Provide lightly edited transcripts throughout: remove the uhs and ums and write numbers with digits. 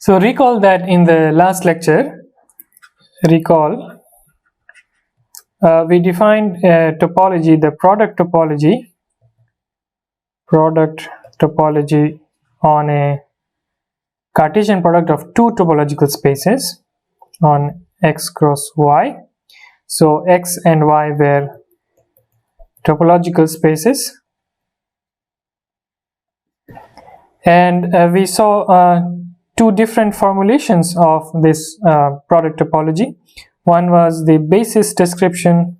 So recall that in the last lecture, we defined topology, the product topology on a Cartesian product of two topological spaces on X cross Y. So X and Y were topological spaces, and we saw two different formulations of this product topology. One was the basis description.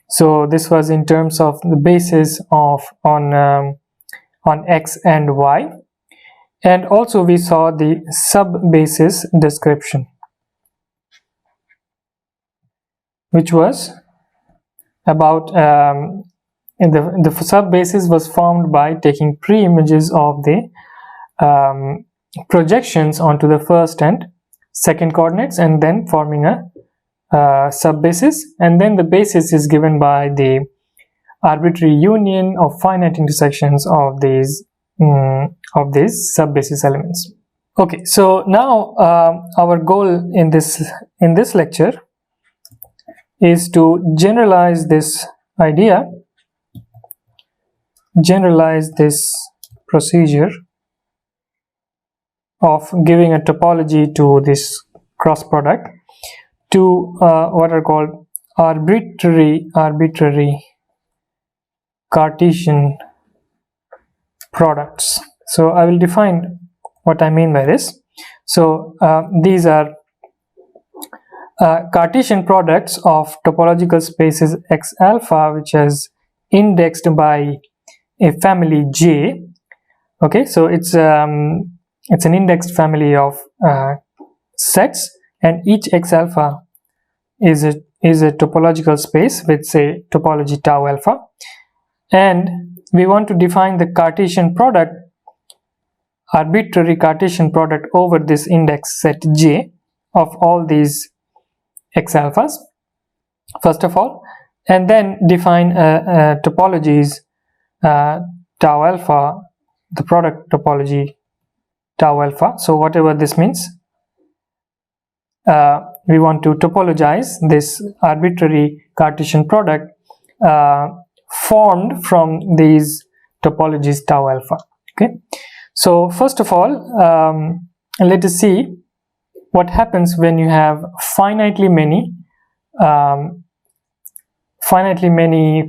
So this was in terms of the basis of on X and Y, and also we saw the sub-basis description, which was about the sub-basis was formed by taking pre-images of the projections onto the first and second coordinates and then forming a sub-basis, and then the basis is given by the arbitrary union of finite intersections of these sub-basis elements. Okay, so now our goal in this lecture is to generalize this idea, generalize this procedure of giving a topology to this cross product to what are called arbitrary Cartesian products. So I will define what I mean by this. So these are Cartesian products of topological spaces X alpha, which is indexed by a family J. Okay, so it's an indexed family of sets, and each X alpha is a topological space with, say, topology tau alpha, and we want to define the Cartesian product, arbitrary Cartesian product over this index set J of all these X alphas first of all, and then define topologies tau alpha, the product topology tau alpha. So whatever this means, we want to topologize this arbitrary Cartesian product formed from these topologies tau alpha. Okay, so first of all, let us see what happens when you have finitely many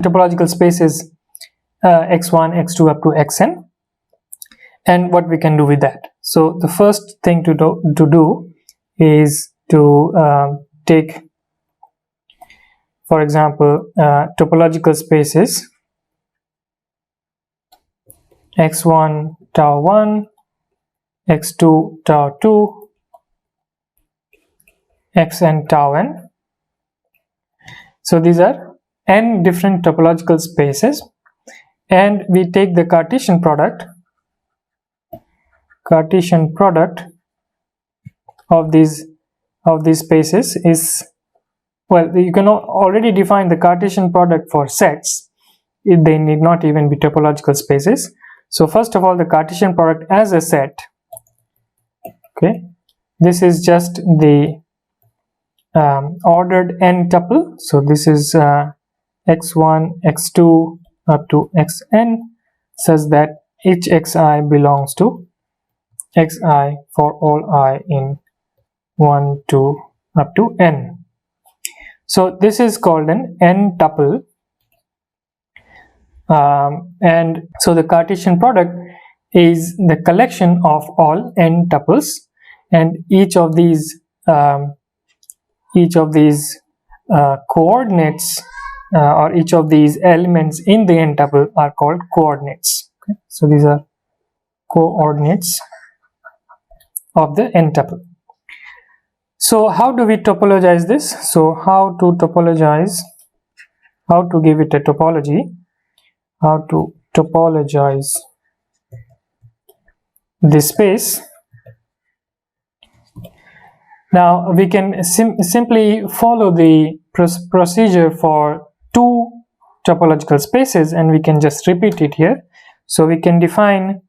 topological spaces x1, x2 up to xn, and what we can do with that. So the first thing to do is to take, for example, topological spaces x1 tau 1, x2 tau 2, xn tau n. So these are n different topological spaces, and we take the Cartesian product of these spaces is, well, you can already define the Cartesian product for sets. They need not even be topological spaces. So first of all, the Cartesian product as a set, okay, this is just the ordered n tuple. So this is x1, x2 up to xn, such that each xi belongs to xi for all I in 1, 2 up to n. So this is called an n tuple, and so the Cartesian product is the collection of all n tuples, and each of these coordinates or each of these elements in the n tuple are called coordinates. Okay? So these are coordinates of the n tuple. So how do we topologize this? So how to give it a topology, how to topologize this space. Now we can simply follow the procedure for two topological spaces, and we can just repeat it here. So we can define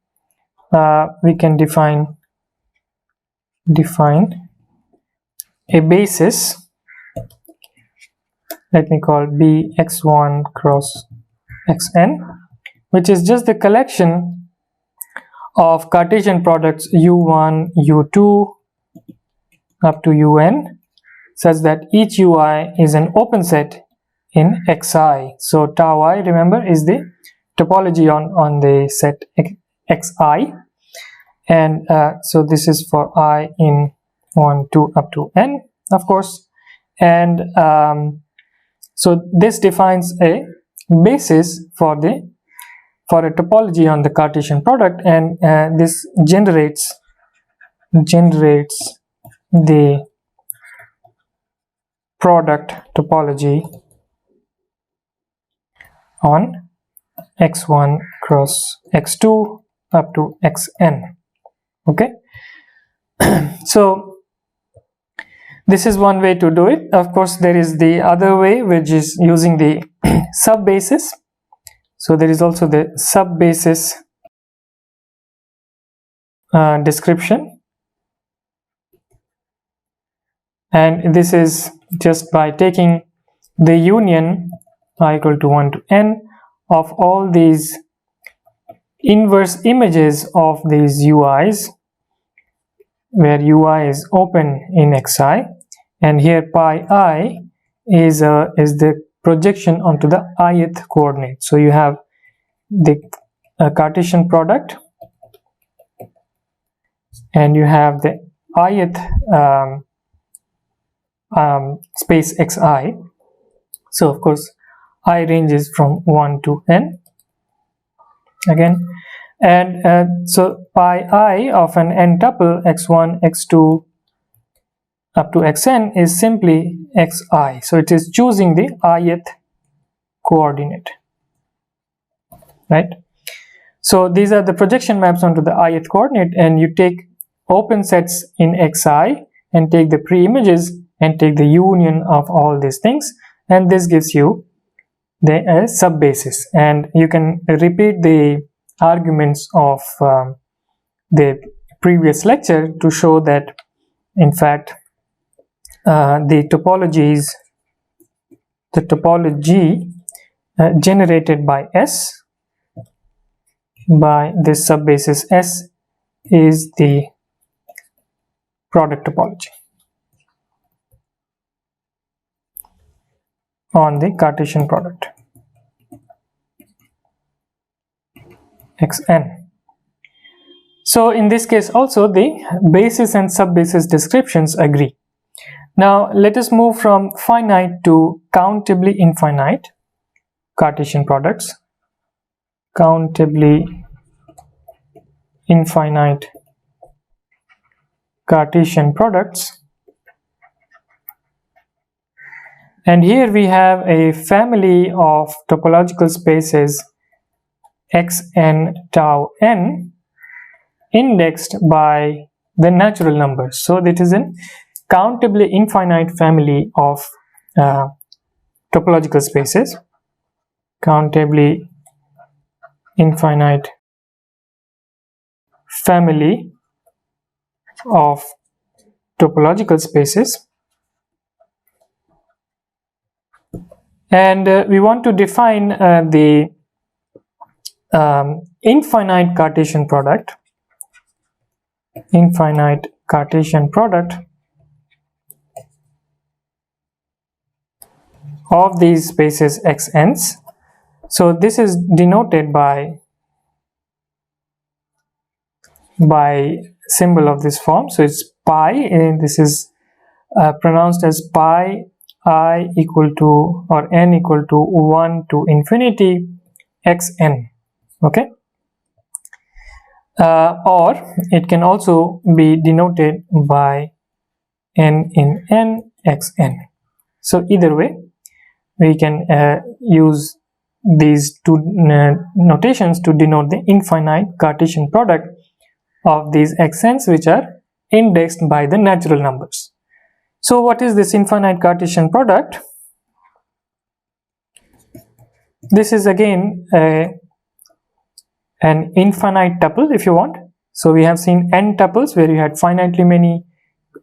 we can define a basis. Let me call B x1 cross xn, which is just the collection of Cartesian products u1, u2 up to un, such that each ui is an open set in xi. So tau I, remember, is the topology on the set xi, and so this is for I in 1, 2 up to n, of course, and so this defines a basis for a topology on the Cartesian product, and this generates the product topology on x1 cross x2 up to xn. Okay, so this is one way to do it. Of course, there is the other way, which is using the sub-basis. So there is also the sub-basis description, and this is just by taking the union I equal to 1 to n of all these inverse images of these ui's, where ui is open in xi, and here pi I is the projection onto the ith coordinate. So you have the Cartesian product, and you have the ith space xi. So of course I ranges from 1 to n again, and so pi I of an n tuple x1, x2 up to xn is simply xi. So it is choosing the ith coordinate, right? So these are the projection maps onto the ith coordinate, and you take open sets in xi and take the pre-images and take the union of all these things, and this gives you the sub-basis. And you can repeat the arguments of the previous lecture to show that in fact the topology generated by S, by this sub-basis S, is the product topology on the Cartesian product xn. So in this case also the basis and sub-basis descriptions agree. Now let us move from finite to countably infinite Cartesian products. Countably infinite Cartesian products, and here we have a family of topological spaces xn tau n indexed by the natural numbers. So that is an countably infinite family of topological spaces, countably infinite family of topological spaces, and we want to define the infinite Cartesian product of these spaces xn's. So this is denoted by symbol of this form. So it's pi, and this is pronounced as pi I equal to, or n equal to 1 to infinity xn. Okay, or it can also be denoted by n in n xn. So either way we can use these two notations to denote the infinite Cartesian product of these xn's, which are indexed by the natural numbers. So what is this infinite Cartesian product? This is again an infinite tuple, if you want. So we have seen n tuples where you had finitely many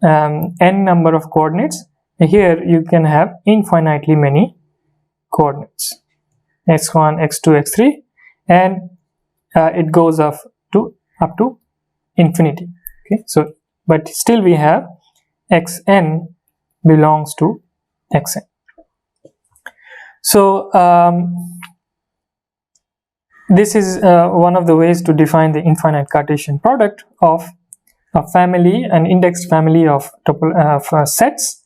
n number of coordinates. Here you can have infinitely many coordinates, x1, x2, x3, and it goes up to infinity. Okay, so but still we have xn belongs to xn. So this is one of the ways to define the infinite Cartesian product of a family, an indexed family of sets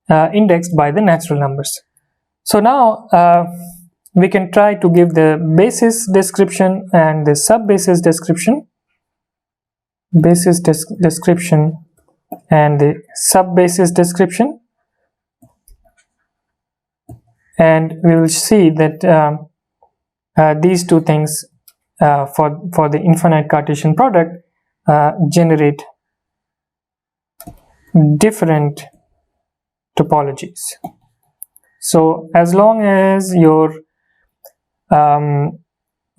indexed by the natural numbers. So now we can try to give the basis description and the sub-basis description, and the sub-basis description, and we will see that these two things for the infinite Cartesian product generate different topologies. So as long as your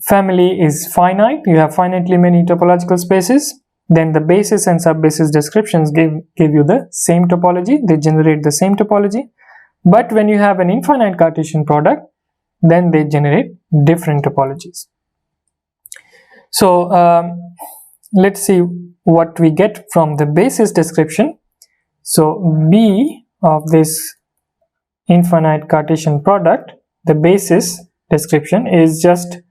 family is finite, you have finitely many topological spaces, then the basis and sub-basis descriptions give you the same topology, they generate the same topology. But when you have an infinite Cartesian product, then they generate different topologies. So let's see what we get from the basis description. So B of this infinite Cartesian product, the basis description is just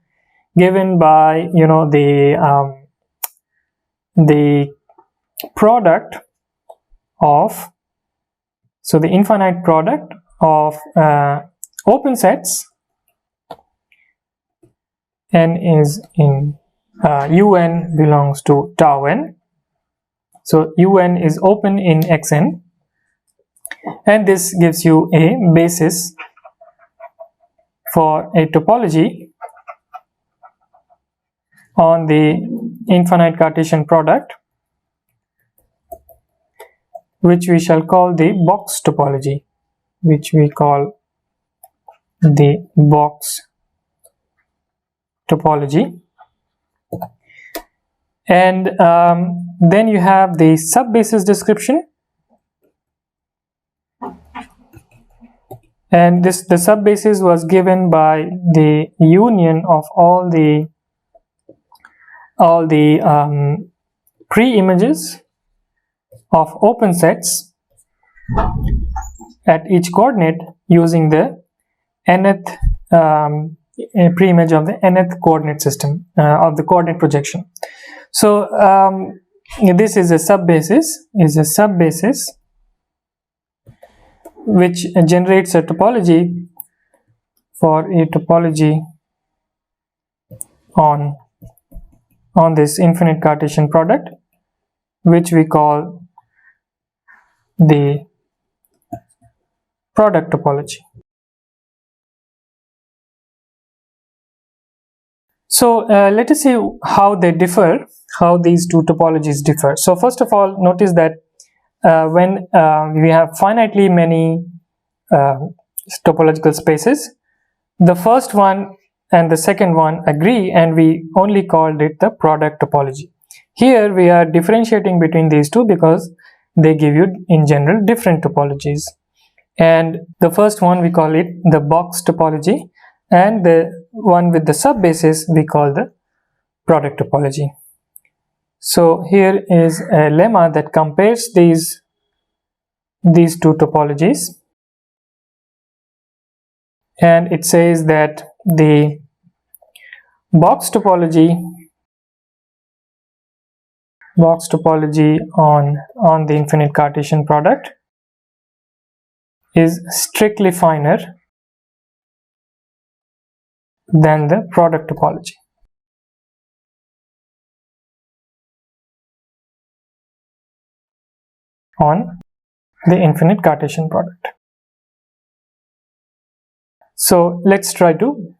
given by, you know, the product of, so the infinite product of open sets, n is in un belongs to tau n, so un is open in xn, and this gives you a basis for a topology on the infinite Cartesian product, which we shall call the box topology, and then you have the sub-basis description, and the sub-basis was given by the union of all the pre-images of open sets at each coordinate using the nth pre-image of the nth coordinate system of the coordinate projection. So this is a sub-basis which generates a topology on this infinite Cartesian product, which we call the product topology. So let us see how they differ, how these two topologies differ. So first of all, notice that when we have finitely many topological spaces, the first one and the second one agree, and we only called it the product topology. Here we are differentiating between these two because they give you in general different topologies, and the first one we call it the box topology, and the one with the sub-basis we call the product topology. So here is a lemma that compares these two topologies, and it says that the box topology on the infinite Cartesian product is strictly finer than the product topology. On the infinite Cartesian product. So let's try to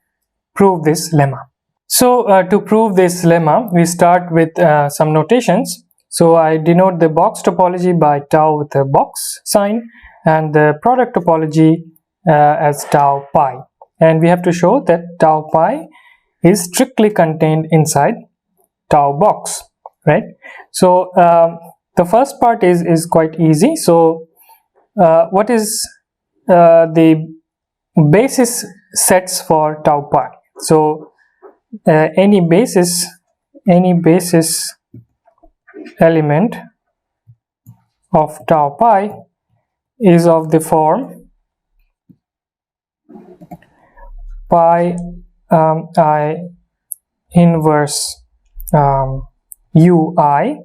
prove this lemma. So to prove this lemma, we start with some notations. So I denote the box topology by tau with a box sign, and the product topology as tau pi. And we have to show that tau pi is strictly contained inside tau box. right? So the first part is quite easy. So what is the basis sets for tau pi? So any basis element of tau pi is of the form pi I inverse ui,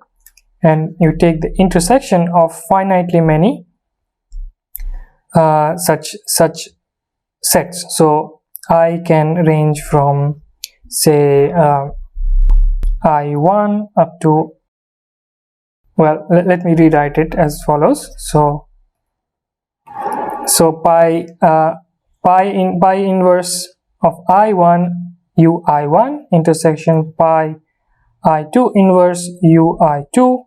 and you take the intersection of finitely many such sets. So I can range from, say, I1 up to, well, let me rewrite it as follows. So pi inverse of I1 ui1 intersection pi I2 inverse ui2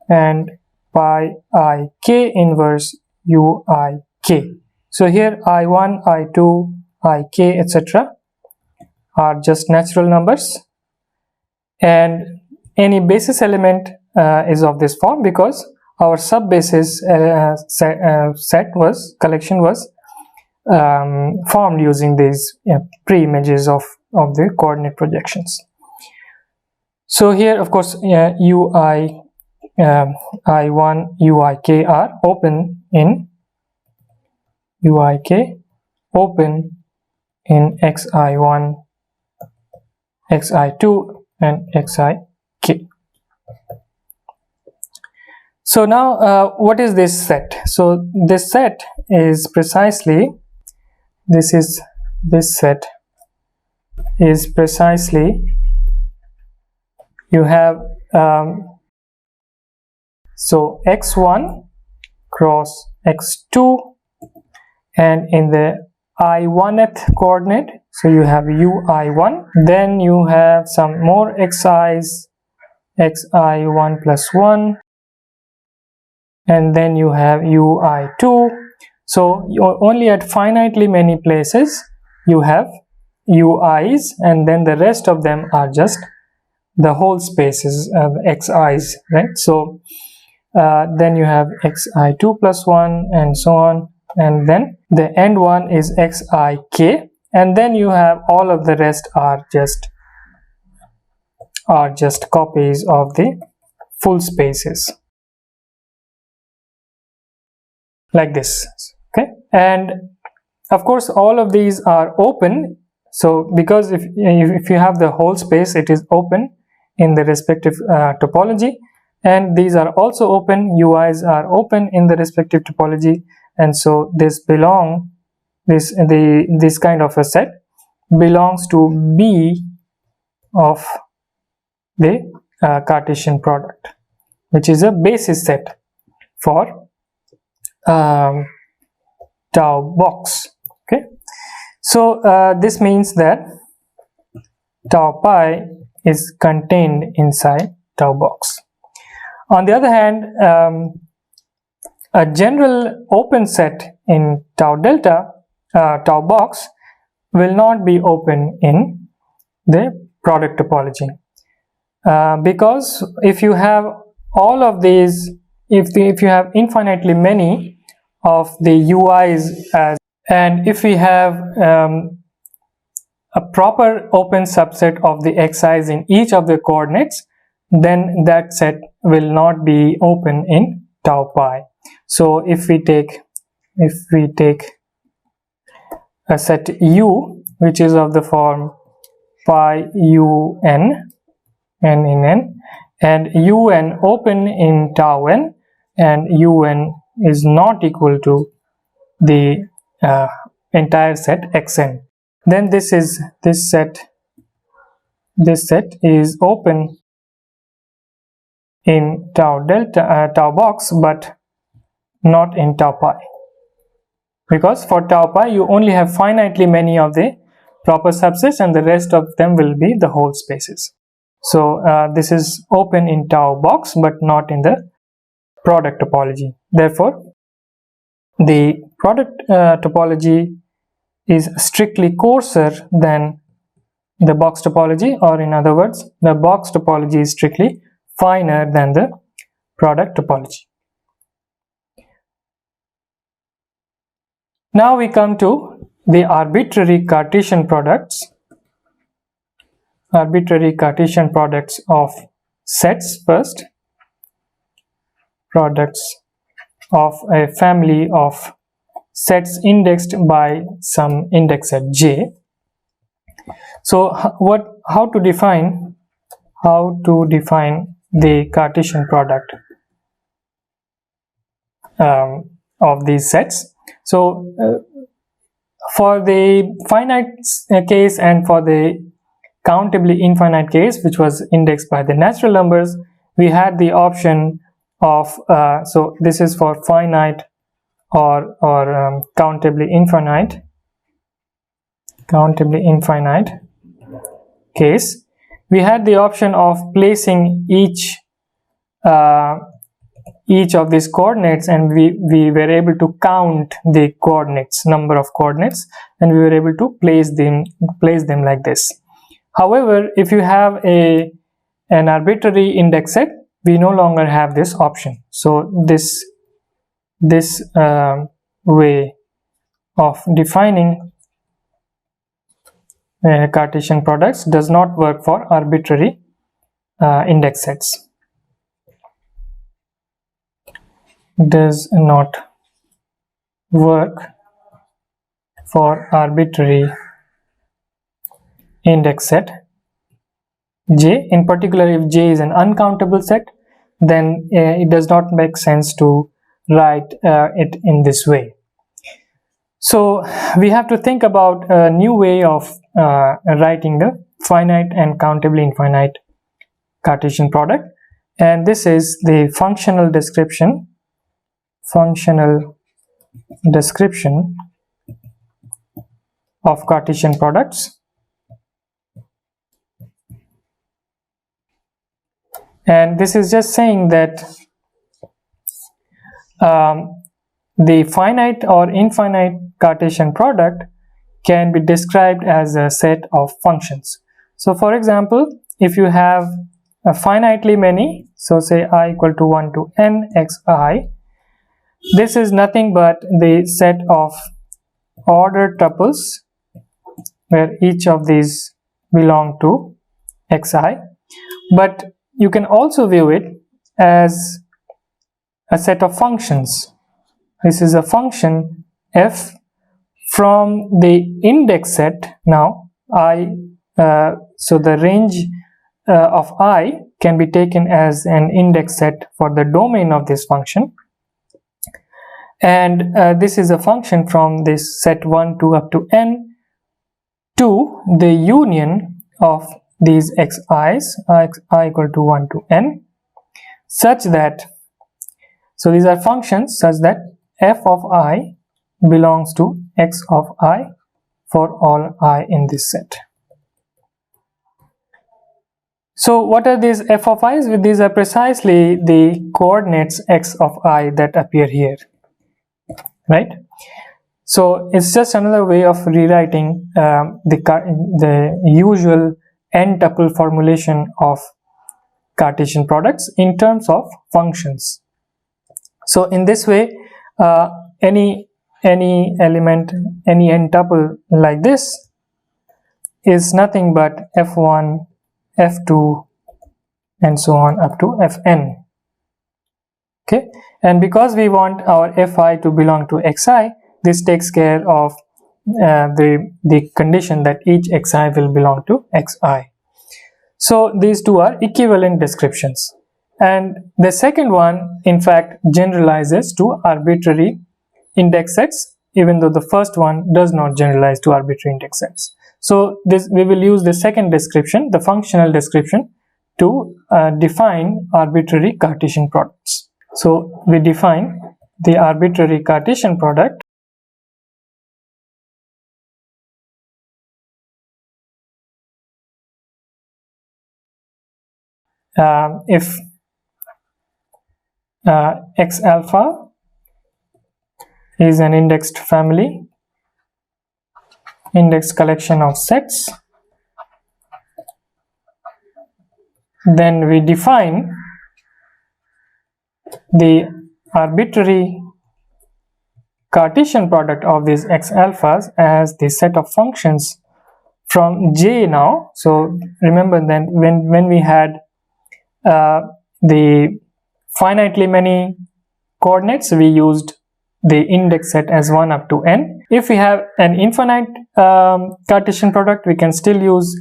and pi ik inverse uik. So here I1, I2, ik, etc. are just natural numbers, and any basis element is of this form because our sub-basis collection was formed using these pre-images of the coordinate projections. So here, of course, ui I1 uik are open in xi1, xi2 and xik. So now what is this set? So this set is precisely you have so x1 cross x2, and in the I1th coordinate, so you have ui1, then you have some more xi's, xi1 plus 1, and then you have ui2. So you're only at finitely many places you have ui's, and then the rest of them are just the whole spaces of xi's, right? So then you have xi2 plus 1 and so on, and then the end one is xik, and then you have all of the rest are just copies of the full spaces, like this. Okay, and of course all of these are open. So because if you have the whole space, it is open in the respective topology, and these are also open, ui's are open in the respective topology, and so this kind of a set belongs to B of the Cartesian product, which is a basis set for tau box. Okay, so this means that tau pi is contained inside tau box. On the other hand, a general open set in tau delta, tau box, will not be open in the product topology, because if you have all of these, if you have infinitely many of the ui's and if we have a proper open subset of the xi's in each of the coordinates, then that set will not be open in tau pi. So if we take a set U, which is of the form pi un n in n, and un open in tau n, and un is not equal to the entire set xn, then this set is open in tau delta, tau box, but not in tau pi, because for tau pi you only have finitely many of the proper subsets and the rest of them will be the whole spaces. So this is open in tau box but not in the product topology. Therefore the product topology is strictly coarser than the box topology, or in other words, the box topology is strictly finer than the product topology. Now we come to the arbitrary Cartesian products. Arbitrary Cartesian products of sets first. Products of a family of sets indexed by some index set j. So how to define the Cartesian product of these sets? So for the finite case and for the countably infinite case, which was indexed by the natural numbers, we had the option of so this is for finite or countably infinite case. We had the option of placing each of these coordinates, and we were able to count the coordinates, number of coordinates, and we were able to place them like this. However, if you have an arbitrary index set, we no longer have this option. So this way of defining Cartesian products does not work for arbitrary index sets. Does not work for arbitrary index set J. In particular, if J is an uncountable set, then it does not make sense to write it in this way. So we have to think about a new way of writing the finite and countably infinite Cartesian product, and this is the functional description of Cartesian products. And this is just saying that the finite or infinite Cartesian product can be described as a set of functions. So for example, if you have a finitely many, so say I equal to 1 to n xi, this is nothing but the set of ordered tuples where each of these belong to xi, but you can also view it as a set of functions. This is a function f from the index set. Now so the range of I can be taken as an index set for the domain of this function, and this is a function from this set 1 to up to n to the union of these xi's, I equal to 1 to n, such that, so these are functions such that f of I belongs to x of I for all I in this set. So what are these f of i's? These are precisely the coordinates x of I that appear here, right? So it's just another way of rewriting the usual n-tuple formulation of Cartesian products in terms of functions. So in this way, any element, any n-tuple like this is nothing but f1, f2, and so on up to fn. Okay, and because we want our fi to belong to xi, this takes care of the condition that each xi will belong to xi. So these two are equivalent descriptions, and the second one in fact generalizes to arbitrary index sets, even though the first one does not generalize to arbitrary index sets. So we will use the second description, the functional description, to define arbitrary Cartesian products. So we define the arbitrary Cartesian product if x alpha is an indexed family, indexed collection of sets, then we define the arbitrary Cartesian product of these x alphas as the set of functions from J now. So remember then when we had the finitely many coordinates, we used the index set as 1 up to n. If we have an infinite Cartesian product, we can still use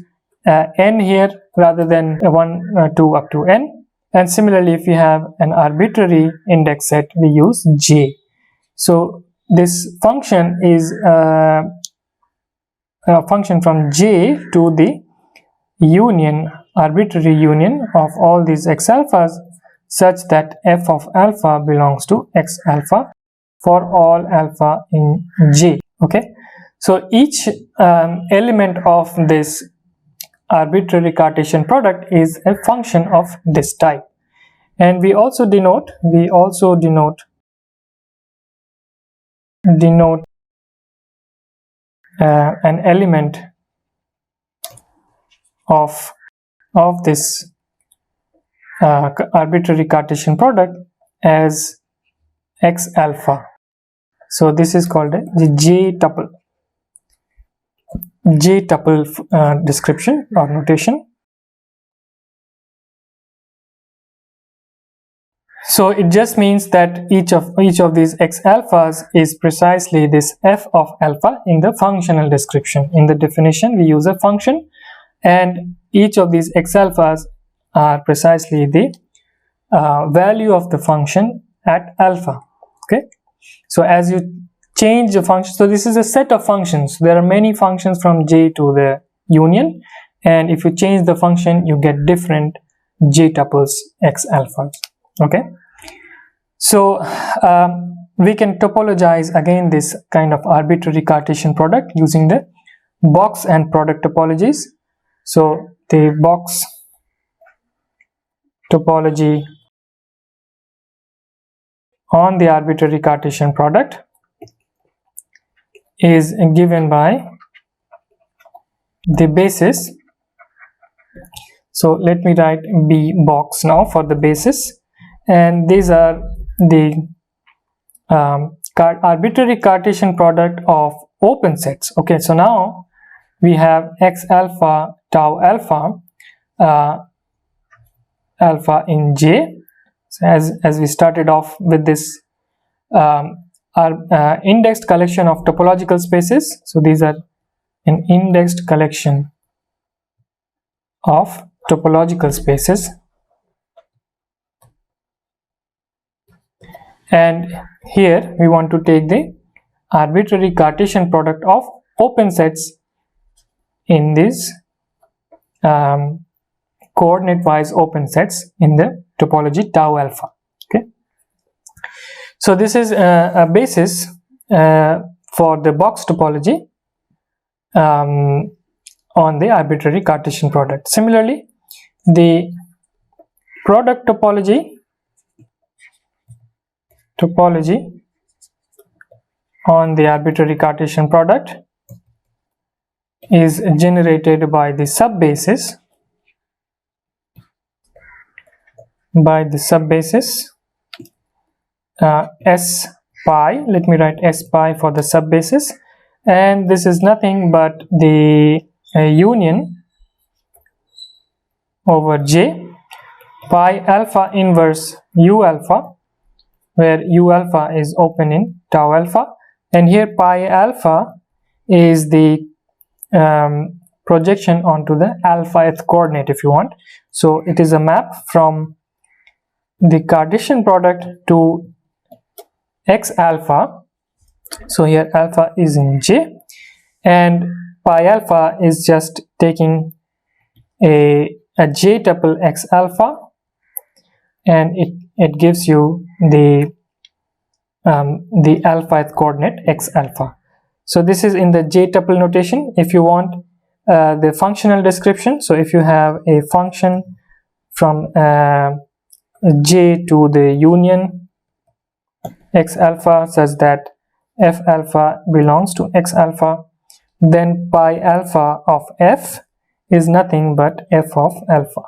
n here rather than 1, 2 up to n. And similarly, if we have an arbitrary index set, we use j. So this function is a function from j to the union, arbitrary union of all these x alphas, such that f of alpha belongs to x alpha for all alpha in J. Okay, so each element of this arbitrary Cartesian product is a function of this type, and we also denote an element of this arbitrary Cartesian product as x alpha. So this is called the j tuple description or notation. So it just means that each of these x alphas is precisely this f of alpha in the functional description. In the definition, we use a function, and each of these x alphas are precisely the value of the function at alpha. Okay, so as you change the function, so this is a set of functions. There are many functions from J to the union, and if you change the function, you get different J tuples x alphas. Okay, so we can topologize again this kind of arbitrary Cartesian product using the box and product topologies. So the box topology on the arbitrary Cartesian product is given by the basis. So let me write B box now for the basis, and these are the arbitrary Cartesian product of open sets. Okay, so now we have x alpha tau alpha alpha in J. So as we started off with this indexed collection of topological spaces. So these are an indexed collection of topological spaces, and here we want to take the arbitrary Cartesian product of open sets in these coordinate wise open sets in the topology tau alpha. Okay, so this is a basis for the box topology on the arbitrary Cartesian product. Similarly, the product topology on the arbitrary Cartesian product is generated by the subbasis S pi. Let me write S pi for the subbasis, and this is nothing but the union over J pi alpha inverse U alpha, where U alpha is open in tau alpha, and here pi alpha is the projection onto the alpha-th coordinate, if you want. So it is a map from the Cartesian product to x alpha. So here alpha is in J, and pi alpha is just taking a J tuple x alpha, and it gives you the alpha-th coordinate x alpha. So this is in the J tuple notation. If you want the functional description, so if you have a function from J to the union x alpha such that f alpha belongs to x alpha, then pi alpha of f is nothing but f of alpha.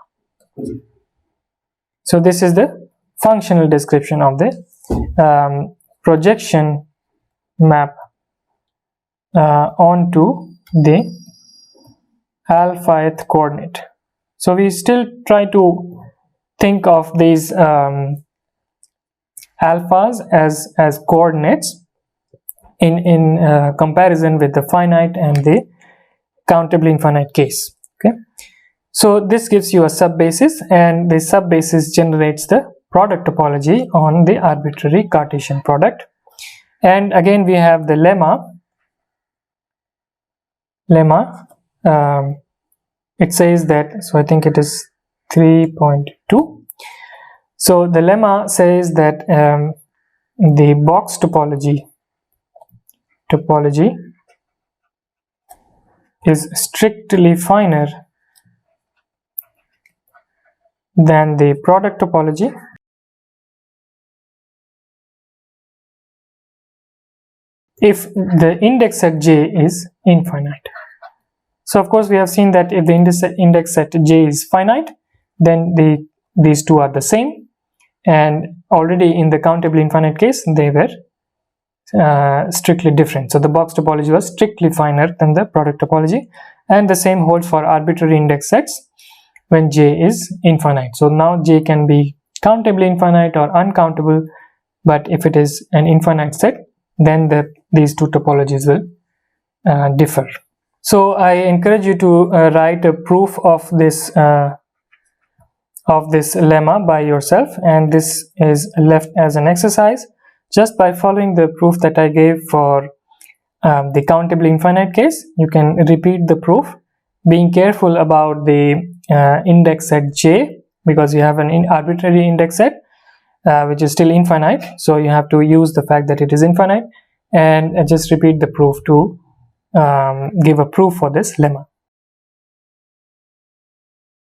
So this is the functional description of the projection map onto the alpha-th coordinate. So we still try to think of these alphas as coordinates in comparison with the finite and the countable infinite case. Okay, so this gives you a subbasis, and the subbasis generates the product topology on the arbitrary Cartesian product. And again we have the lemma. It says that, so I think it is 3.2. so the lemma says that the box topology is strictly finer than the product topology if the index set J is infinite. So of course we have seen that if the index set J is finite, then these two are the same, and already in the countable infinite case they were strictly different. So the box topology was strictly finer than the product topology, and the same holds for arbitrary index sets when J is infinite. So now J can be countably infinite or uncountable, but if it is an infinite set, then these two topologies will differ. So I encourage you to write a proof of this lemma by yourself, and this is left as an exercise. Just by following the proof that I gave for the countable infinite case, you can repeat the proof, being careful about the index set J, because you have an arbitrary index set which is still infinite, so you have to use the fact that it is infinite, and just repeat the proof to give a proof for this lemma.